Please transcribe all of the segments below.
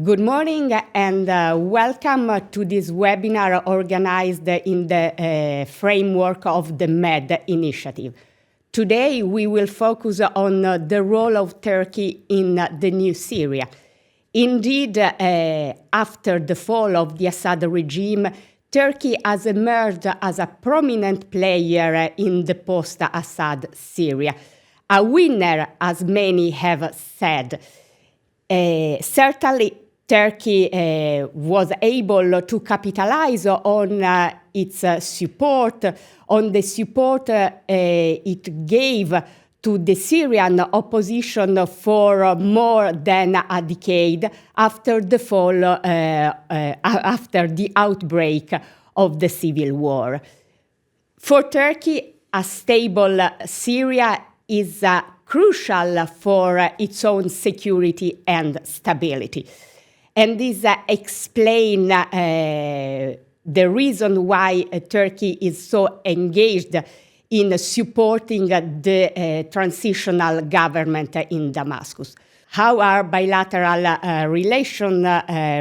Good morning and welcome to this webinar organized in the framework of the MED initiative. Today we will focus on the role of Turkey in the new Syria. Indeed, after the fall of the Assad regime, Turkey has emerged as a prominent player in the post-Assad Syria. A winner, as many have said. Certainly, Turkey was able to capitalize on its support, on the support it gave to the Syrian opposition for more than a decade after the fall, after the outbreak of the civil war. For Turkey, a stable Syria is crucial for its own security and stability. And this explains the reason why Turkey is so engaged in supporting the transitional government in Damascus. How are bilateral relations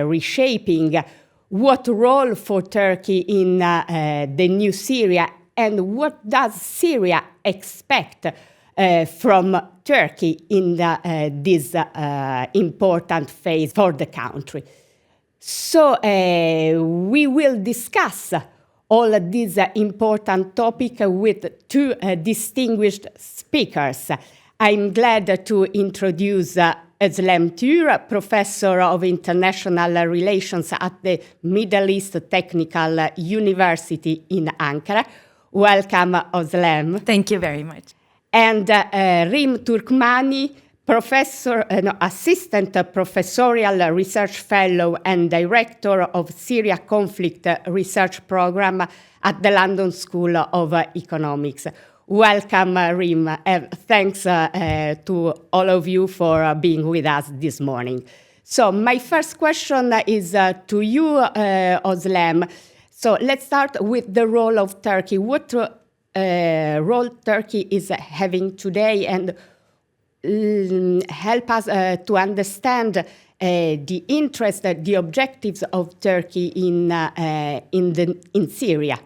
reshaping? What role for Turkey in the new Syria? And what does Syria expect from Turkey in this important phase for the country? So we will discuss all of these important topics with two distinguished speakers. I'm glad to introduce Özlem Tür, Professor of International Relations at the Middle East Technical University in Ankara. Welcome, Özlem. Thank you very much. And Rim Turkmani, Assistant Professorial Research Fellow and Director of Syria Conflict Research Program at the London School of Economics. Welcome, Rim, and thanks to all of you for being with us this morning. So my first question is to you, Özlem. So let's start with the role of Turkey. What role Turkey is having today, and help us to understand the interest, the objectives of Turkey in Syria.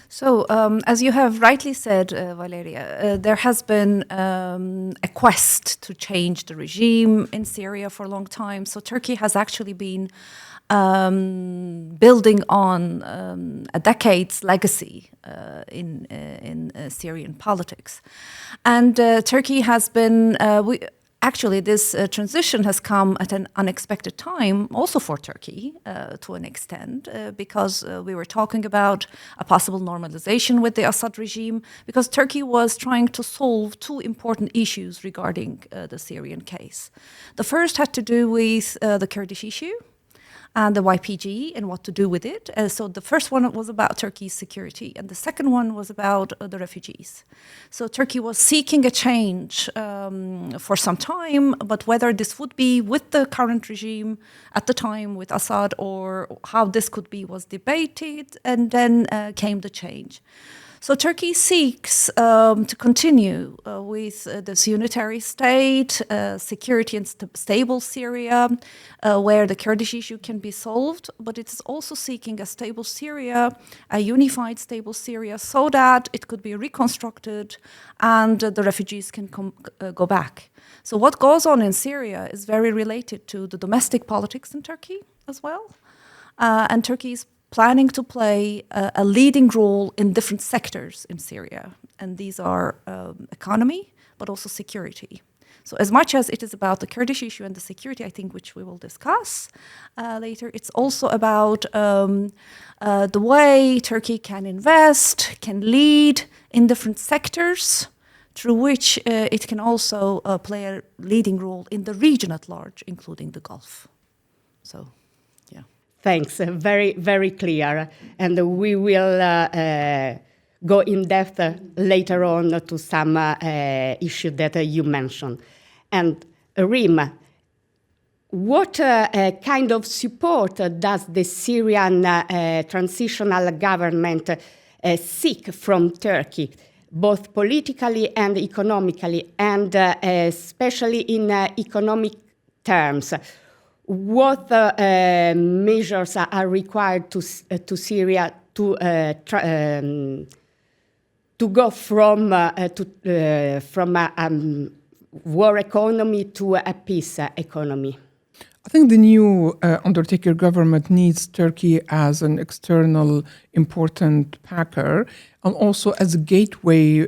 So, as you have rightly said, Valeria, there has been a quest to change the regime in Syria for a long time. So Turkey has actually been building on a decade's legacy in Syrian politics. And Turkey has been, actually this transition has come at an unexpected time also for Turkey to an extent because we were talking about a possible normalization with the Assad regime because Turkey was trying to solve two important issues regarding the Syrian case. The first had to do with the Kurdish issue and the YPG and what to do with it. So the first one was about Turkey's security, and the second one was about the refugees. So Turkey was seeking a change for some time, but whether this would be with the current regime at the time with Assad or how this could be was debated, and then came the change. So Turkey seeks to continue with this unitary state, security and stable Syria, where the Kurdish issue can be solved, but it is also seeking a stable Syria, a unified stable Syria, so that it could be reconstructed and the refugees can go back. So what goes on in Syria is very related to the domestic politics in Turkey as well, and Turkey's planning to play a leading role in different sectors in Syria. And these are economy, but also security. So as much as it is about the Kurdish issue and the security, I think, which we will discuss later, it's also about the way Turkey can invest, can lead in different sectors, through which it can also play a leading role in the region at large, including the Gulf. So. Thanks, very, very clear. And we will go in depth later on to some issues that you mentioned. And Rim, what kind of support does the Syrian transitional government seek from Turkey, both politically and economically, and especially in economic terms? what measures are required to Syria to go from a war economy to a peace economy? I think the new Undertaker government needs Turkey as an external important packer and also as a gateway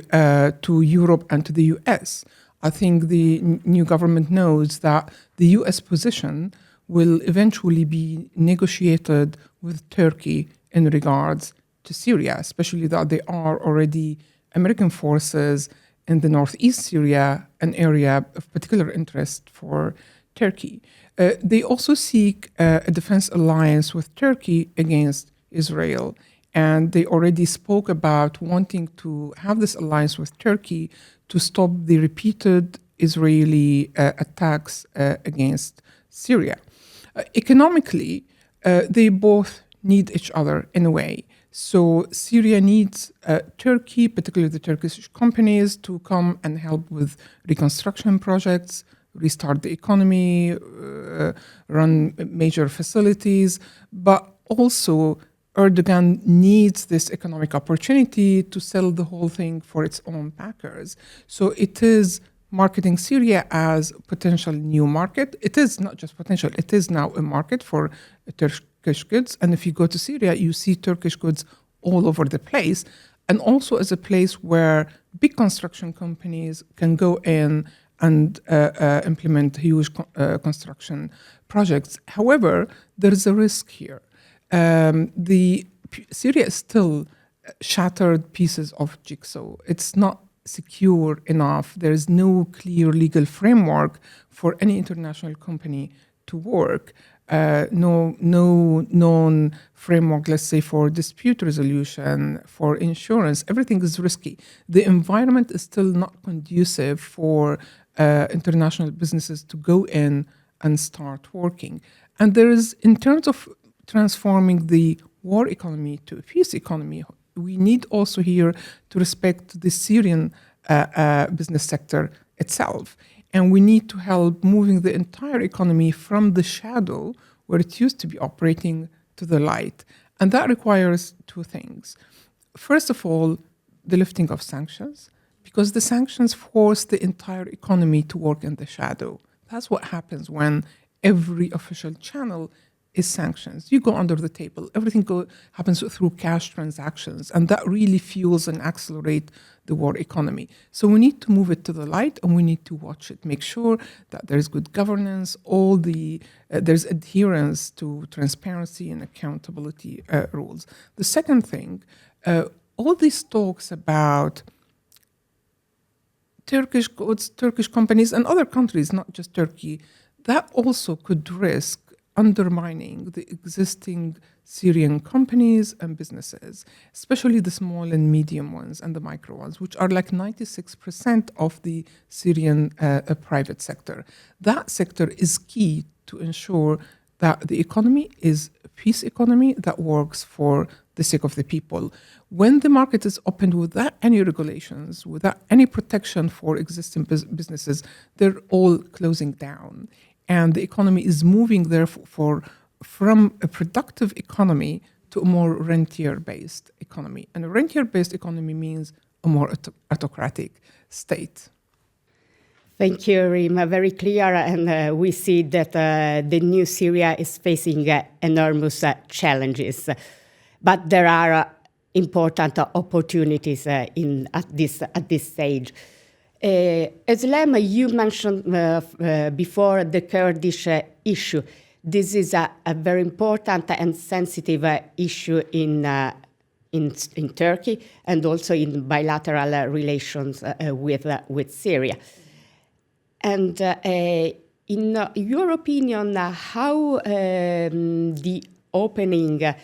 to Europe and to the US. I think the new government knows that the US position will eventually be negotiated with Turkey in regards to Syria, especially that there are already American forces in the northeast Syria, an area of particular interest for Turkey. They also seek a defense alliance with Turkey against Israel. And they already spoke about wanting to have this alliance with Turkey to stop the repeated Israeli attacks against Syria. Economically, they both need each other in a way. So Syria needs Turkey, particularly the Turkish companies, to come and help with reconstruction projects, restart the economy, run major facilities, but also Erdogan needs this economic opportunity to sell the whole thing for its own backers. So it is marketing Syria as a potential new market. It is not just potential, it is now a market for Turkish goods. And if you go to Syria, you see Turkish goods all over the place. And also as a place where big construction companies can go in and implement huge construction projects. However, there is a risk here. Syria is still shattered pieces of jigsaw. It's not secure enough. There is no clear legal framework for any international company to work. No known framework, let's say, for dispute resolution, for insurance. Everything is risky. The environment is still not conducive for international businesses to go in and start working. And there is, in terms of transforming the war economy to a peace economy, we need also here to respect the Syrian business sector itself. And we need to help moving the entire economy from the shadow, where it used to be operating, to the light. And that requires two things. First of all, the lifting of sanctions, because the sanctions force the entire economy to work in the shadow. That's what happens when every official channel is sanctions. You go under the table. Everything happens through cash transactions, and that really fuels and accelerates the war economy. So we need to move it to the light, and we need to watch it, make sure that there's good governance, there's adherence to transparency and accountability rules. The second thing, all these talks about Turkish goods, Turkish companies, and other countries, not just Turkey, that also could risk undermining the existing Syrian companies and businesses, especially the small and medium ones and the micro ones, which are like 96% of the Syrian private sector. That sector is key to ensure that the economy is a peace economy that works for the sake of the people. When the market is opened without any regulations, without any protection for existing businesses, they're all closing down. And the economy is moving, therefore, from a productive economy to a more rentier-based economy. And a rentier-based economy means a more autocratic state. Thank you, Rima. Very clear. And we see that the new Syria is facing enormous challenges. But there are important opportunities at this stage. Eslem, you mentioned before the Kurdish issue. This is a very important and sensitive issue in Turkey and also in bilateral relations with Syria. And in your opinion, how the opening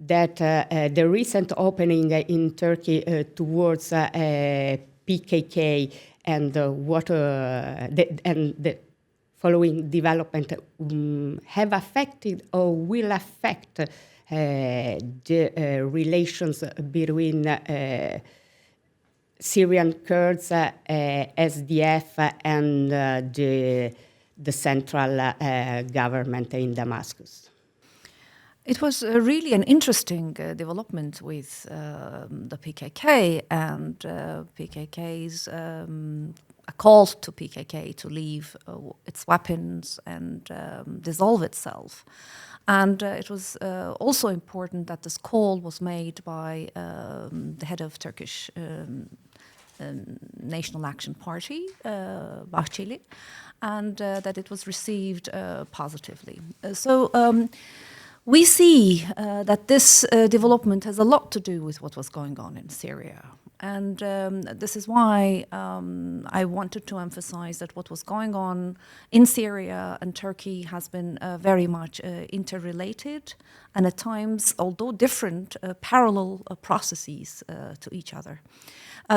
the recent opening in Turkey towards PKK and the following development have affected or will affect the relations between Syrian Kurds, SDF, and the the central government in Damascus. It was really an interesting development with the PKK and PKK's a call to PKK to leave its weapons and dissolve itself. And it was also important that this call was made by the head of Turkish National Action Party, Bahçeli, and that it was received positively. We see that this development has a lot to do with what was going on in Syria. And this is why I wanted to emphasize that what was going on in Syria and Turkey has been very much interrelated and at times, although different, parallel processes to each other.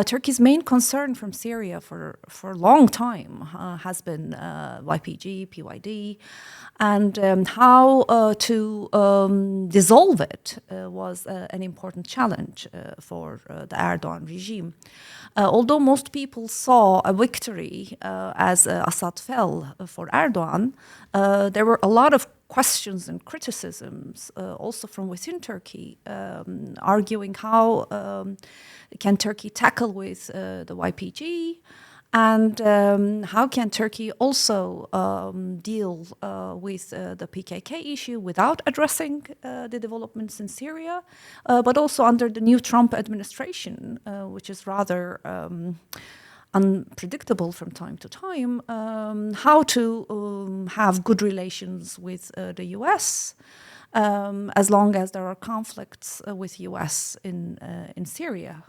Turkey's main concern from Syria for a long time has been YPG, PYD, and how to dissolve it was an important challenge for the Erdogan regime. Although most people saw a victory as Assad fell for Erdogan, there were a lot of questions and criticisms also from within Turkey, arguing how can Turkey tackle with the YPG, and how can Turkey also deal with the PKK issue without addressing the developments in Syria, but also under the new Trump administration, which is rather unpredictable from time to time, how to have good relations with the US, as long as there are conflicts with US in Syria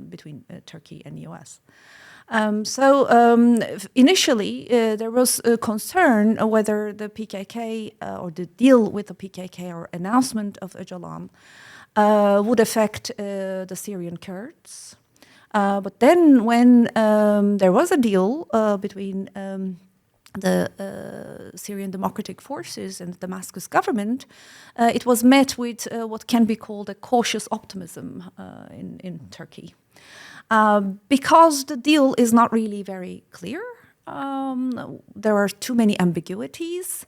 between Turkey and US. Initially, there was a concern whether the PKK or the deal with the PKK or announcement of Öcalan would affect the Syrian Kurds. But then when there was a deal between the Syrian Democratic Forces and the Damascus government, it was met with what can be called a cautious optimism in Turkey. Because the deal is not really very clear, there are too many ambiguities,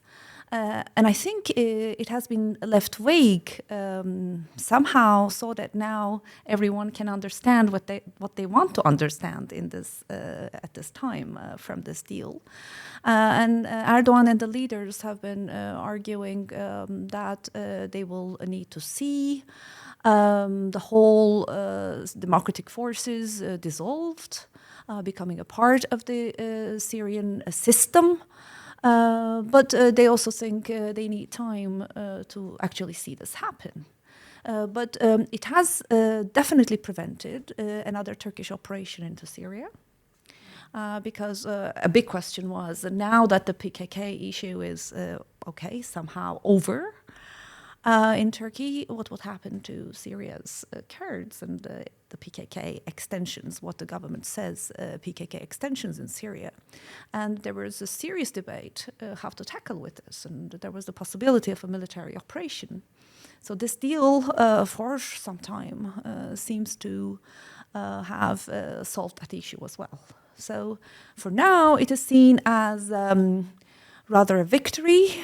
and I think it has been left vague somehow, so that now everyone can understand what they want to understand in this at this time from this deal. And Erdogan and the leaders have been arguing that they will need to see the whole democratic forces dissolved, becoming a part of the Syrian system. But they also think they need time to actually see this happen. But it has definitely prevented another Turkish operation into Syria. Because a big question was, now that the PKK issue is somehow over in Turkey, what would happen to Syria's Kurds and the PKK extensions, what the government says, PKK extensions in Syria. And there was a serious debate how to tackle with this, and there was the possibility of a military operation. So this deal for some time seems to have solved that issue as well. So for now, it is seen as rather a victory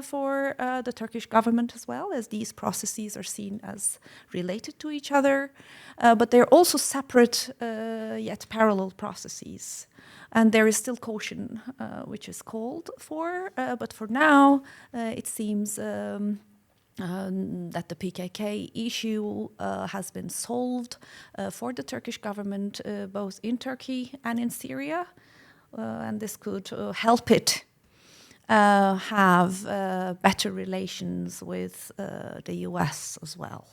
for the Turkish government as well, as these processes are seen as related to each other, but they're also separate yet parallel processes. And there is still caution which is called for, but for now it seems that the PKK issue has been solved for the Turkish government, both in Turkey and in Syria, and this could help it have better relations with the US as well.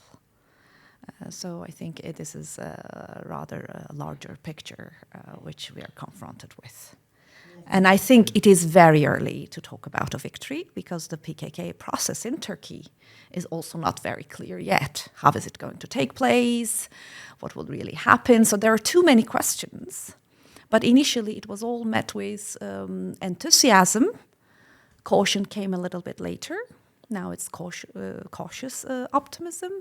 So I think this is rather a larger picture which we are confronted with. And I think it is very early to talk about a victory, because the PKK process in Turkey is also not very clear yet. How is it going to take place? What will really happen? So there are too many questions. But initially it was all met with enthusiasm. Caution came a little bit later. Now it's cautious optimism.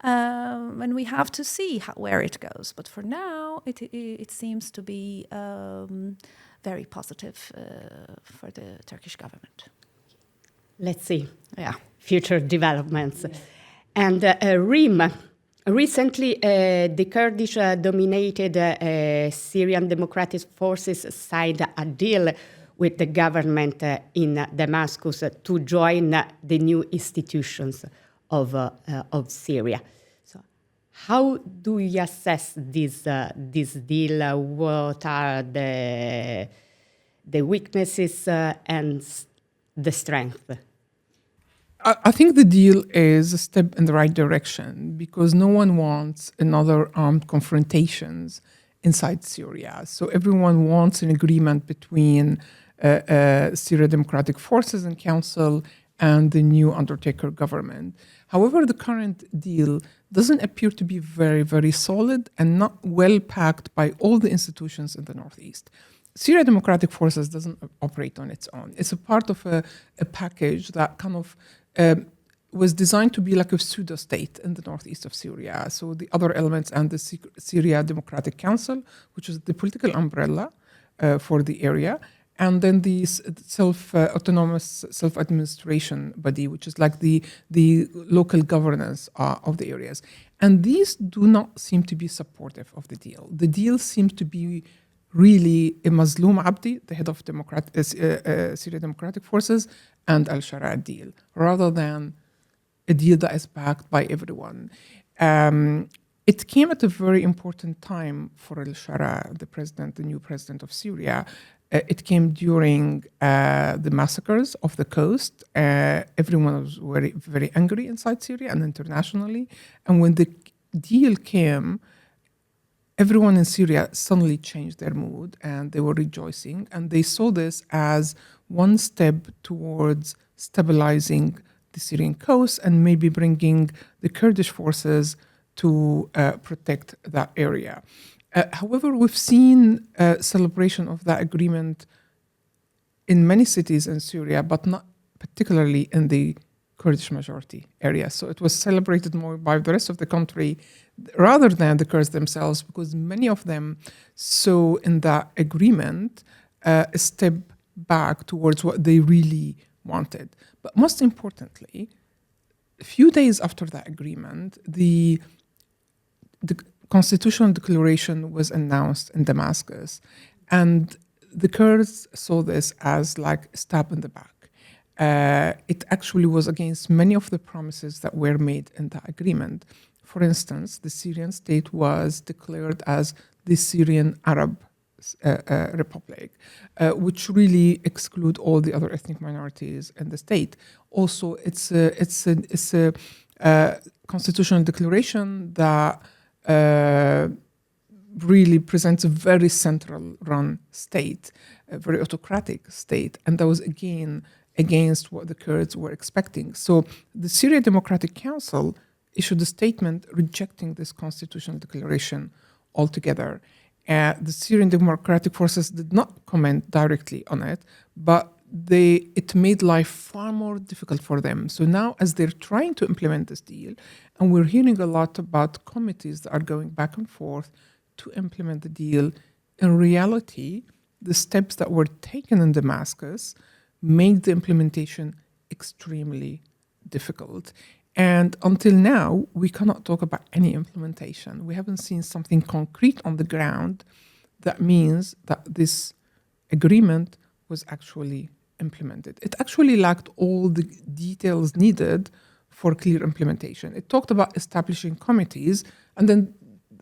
And we have to see where it goes. But for now, it seems to be very positive for the Turkish government. Let's see. Yeah. Future developments. And Rim, recently the Kurdish-dominated Syrian Democratic Forces signed a deal with the government in Damascus to join the new institutions of Syria. So, how do you assess this deal? What are the weaknesses and the strength? I think the deal is a step in the right direction because no one wants another armed confrontations inside Syria. So everyone wants an agreement between Syria Democratic Forces and Council and the new Undertaker government. However, the current deal doesn't appear to be very, very solid and not well packed by all the institutions in the Northeast. Syria Democratic Forces doesn't operate on its own. It's a part of a package that kind of was designed to be like a pseudo-state in the northeast of Syria. So the other elements and the Syria Democratic Council, which is the political umbrella for the area, and then the autonomous self-administration body, which is like the local governance of the areas. And these do not seem to be supportive of the deal. The deal seems to be really a Mazloum Abdi, the head of Syria Democratic Forces, and Al-Shara deal, rather than a deal that is backed by everyone. It came at a very important time for Al-Shara, the new president of Syria. It came during the massacres of the coast. Everyone was very, very angry inside Syria and internationally. And when the deal came, everyone in Syria suddenly changed their mood and they were rejoicing. And they saw this as one step towards stabilizing the Syrian coast and maybe bringing the Kurdish forces to protect that area. However, we've seen a celebration of that agreement in many cities in Syria, but not particularly in the Kurdish majority area. So it was celebrated more by the rest of the country rather than the Kurds themselves, because many of them saw in that agreement a step back towards what they really wanted. But most importantly, a few days after that agreement, the constitutional declaration was announced in Damascus, and the Kurds saw this as like a stab in the back. It actually was against many of the promises that were made in that agreement. For instance, the Syrian state was declared as the Syrian Arab Republic, which really exclude all the other ethnic minorities in the state. Also, it's a constitutional declaration that really presents a very central-run state, a very autocratic state, and that was again against what the Kurds were expecting. So the Syria Democratic Council issued a statement rejecting this constitutional declaration altogether. The Syrian Democratic Forces did not comment directly on it, but it made life far more difficult for them. So now, as they're trying to implement this deal, and we're hearing a lot about committees that are going back and forth to implement the deal, in reality, the steps that were taken in Damascus make the implementation extremely difficult. And until now, we cannot talk about any implementation. We haven't seen something concrete on the ground that means that this agreement was actually implemented. It actually lacked all the details needed for clear implementation. It talked about establishing committees, and then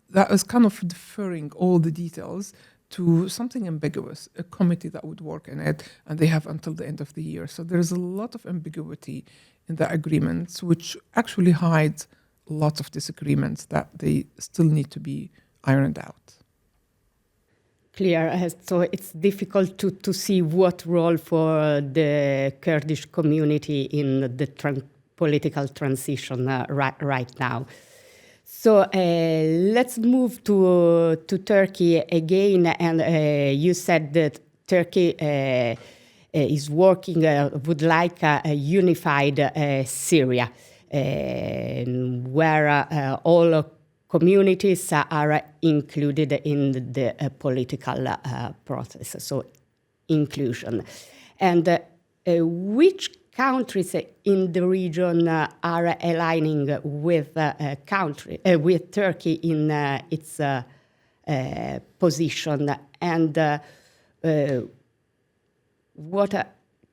that was kind of deferring all the details to something ambiguous, a committee that would work in it, and they have until the end of the year. So there's a lot of ambiguity in the agreements, which actually hides lots of disagreements that they still need to be ironed out. Clear. So it's difficult to see what role for the Kurdish community in the political transition right now. So let's move to Turkey again. And you said that Turkey is working, would like a unified Syria, where all communities are included in the political process. So inclusion. And which countries in the region are aligning with with Turkey in its position, and what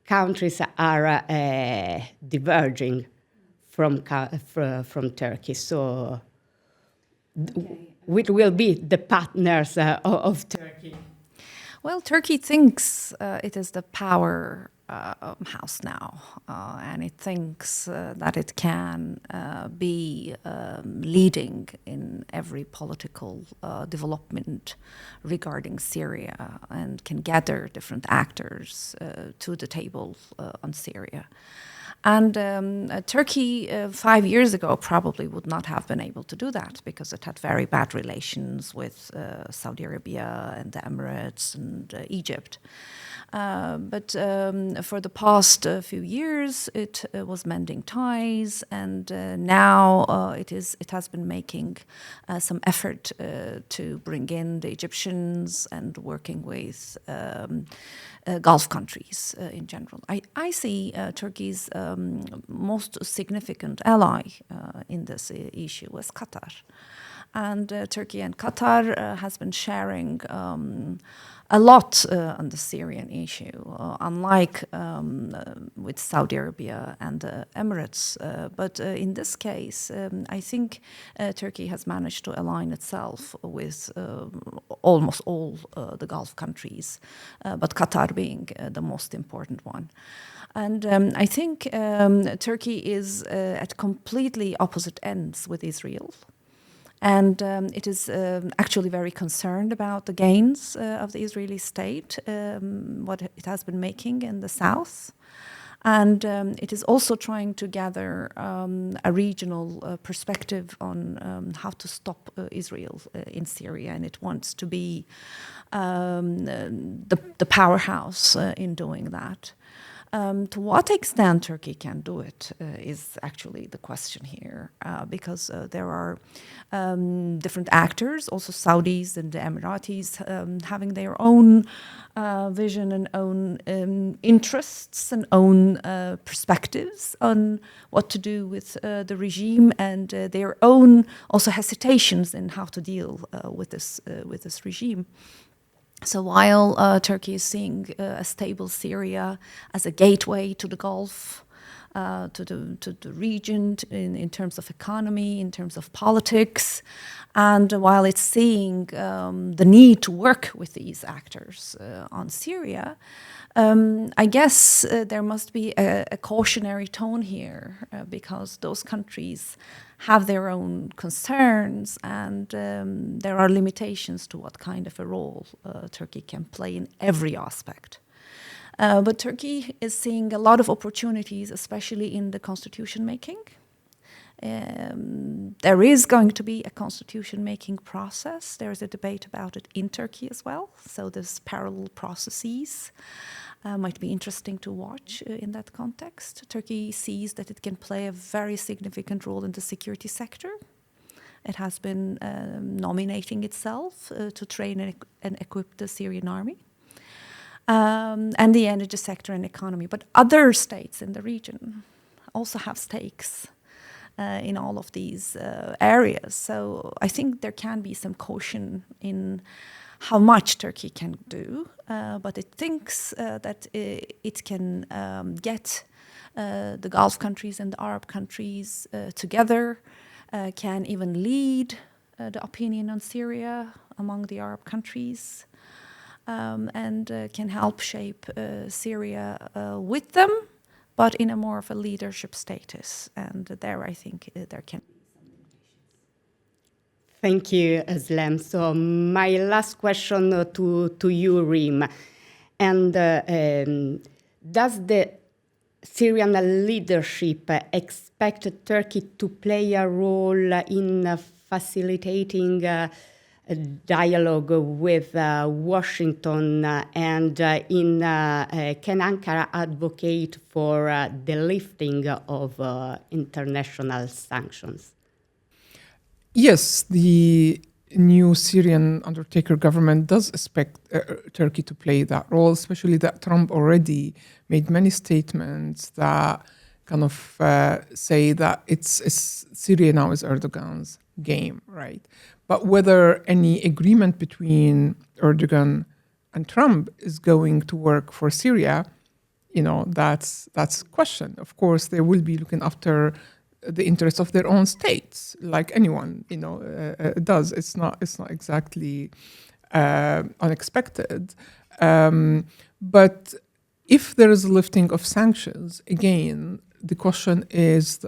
countries are diverging from Turkey? So, which will be the partners of Turkey? Well, Turkey thinks it is the power house now, and it thinks that it can be leading in every political development regarding Syria, and can gather different actors to the table on Syria. And Turkey 5 years ago probably would not have been able to do that, because it had very bad relations with Saudi Arabia and the Emirates and Egypt. But for the past few years, it was mending ties, and now it has been making some effort to bring in the Egyptians and working with Gulf countries in general. I see Turkey's most significant ally in this issue as Qatar. And Turkey and Qatar has been sharing a lot on the Syrian issue, unlike with Saudi Arabia and the Emirates. But in this case, I think Turkey has managed to align itself with almost all the Gulf countries, but Qatar being the most important one. And I think Turkey is at completely opposite ends with Israel. And it is actually very concerned about the gains of the Israeli state, what it has been making in the south. And it is also trying to gather a regional perspective on how to stop Israel in Syria. And it wants to be the powerhouse in doing that. To what extent Turkey can do it is actually the question here, because there are different actors, also Saudis and the Emiratis, having their own vision and own interests and own perspectives on what to do with the regime, and their own also hesitations in how to deal with this regime. So while Turkey is seeing a stable Syria as a gateway to the Gulf, to the region in terms of economy, in terms of politics, and while it's seeing the need to work with these actors on Syria, I guess there must be a cautionary tone here, because those countries have their own concerns, and there are limitations to what kind of a role Turkey can play in every aspect. But Turkey is seeing a lot of opportunities, especially in the constitution making. There is going to be a constitution-making process. There is a debate about it in Turkey as well. So there's parallel processes. Might be interesting to watch in that context. Turkey sees that it can play a very significant role in the security sector. It has been nominating itself to train and equip the Syrian army. And the energy sector and economy. But other states in the region also have stakes in all of these areas. So I think there can be some caution in how much Turkey can do, but it thinks that it can get the Gulf countries and the Arab countries together, can even lead the opinion on Syria among the Arab countries, and can help shape Syria with them, but in a more of a leadership status. And there I think there can be. Thank you, Özlem. So my last question to you, Rim. And does the Syrian leadership expect Turkey to play a role in facilitating dialogue with Washington, and can Ankara advocate for the lifting of international sanctions? Yes, the new Syrian undertaker government does expect Turkey to play that role, especially that Trump already made many statements that kind of say that it's Syria now is Erdogan's game, right? But whether any agreement between Erdogan and Trump is going to work for Syria, that's a question. Of course, they will be looking after the interests of their own states, like anyone, does. It's not exactly unexpected. But if there is a lifting of sanctions, again, the question is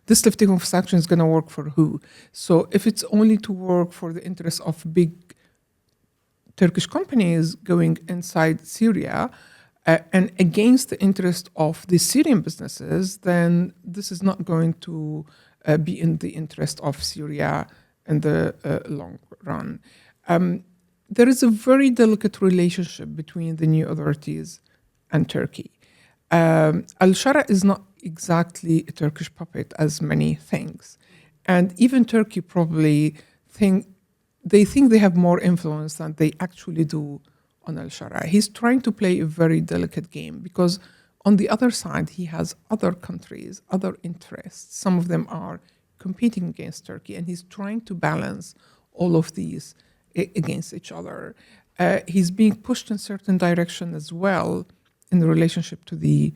this lifting of sanctions going to work for who? So if it's only to work for the interests of big Turkish companies going inside Syria and against the interest of the Syrian businesses, then this is not going to be in the interest of Syria in the long run. There is a very delicate relationship between the new authorities and Turkey. Al-Shara is not exactly a Turkish puppet, as many things. And even Turkey probably think they have more influence than they actually do on Al-Shara. He's trying to play a very delicate game because on the other side, he has other countries, other interests. Some of them are competing against Turkey, and he's trying to balance all of these against each other. He's being pushed in a certain direction as well in the relationship to the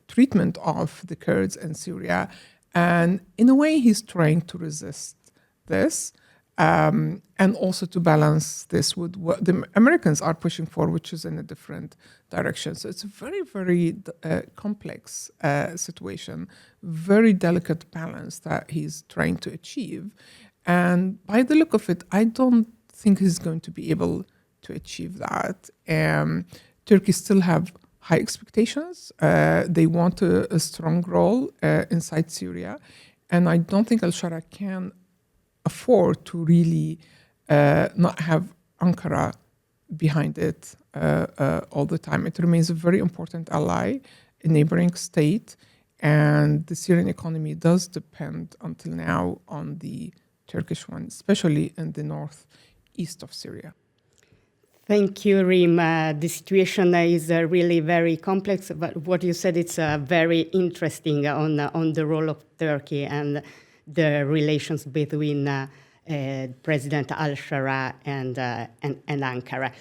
treatment of the Kurds in Syria. And in a way, he's trying to resist this and also to balance this with what the Americans are pushing for, which is in a different direction. So it's a very, very complex situation, very delicate balance that he's trying to achieve. And by the look of it, I don't think he's going to be able to achieve that. Turkey still have high expectations. They want a strong role inside Syria. And I don't think Al-Shara can afford to really not have Ankara behind it all the time. It remains a very important ally, a neighboring state, and the Syrian economy does depend until now on the Turkish one, especially in the northeast of Syria. Thank you, Rim. The situation is really very complex, but what you said, it's very interesting on the role of Turkey and the relations between President al-Shara and Ankara.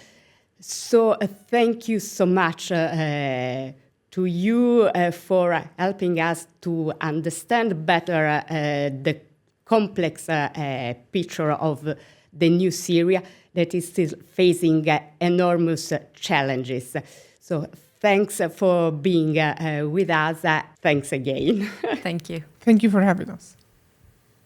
So thank you so much to you for helping us to understand better the complex picture of the new Syria that is still facing enormous challenges. So thanks for being with us. Thanks again. Thank you. Thank you for having us.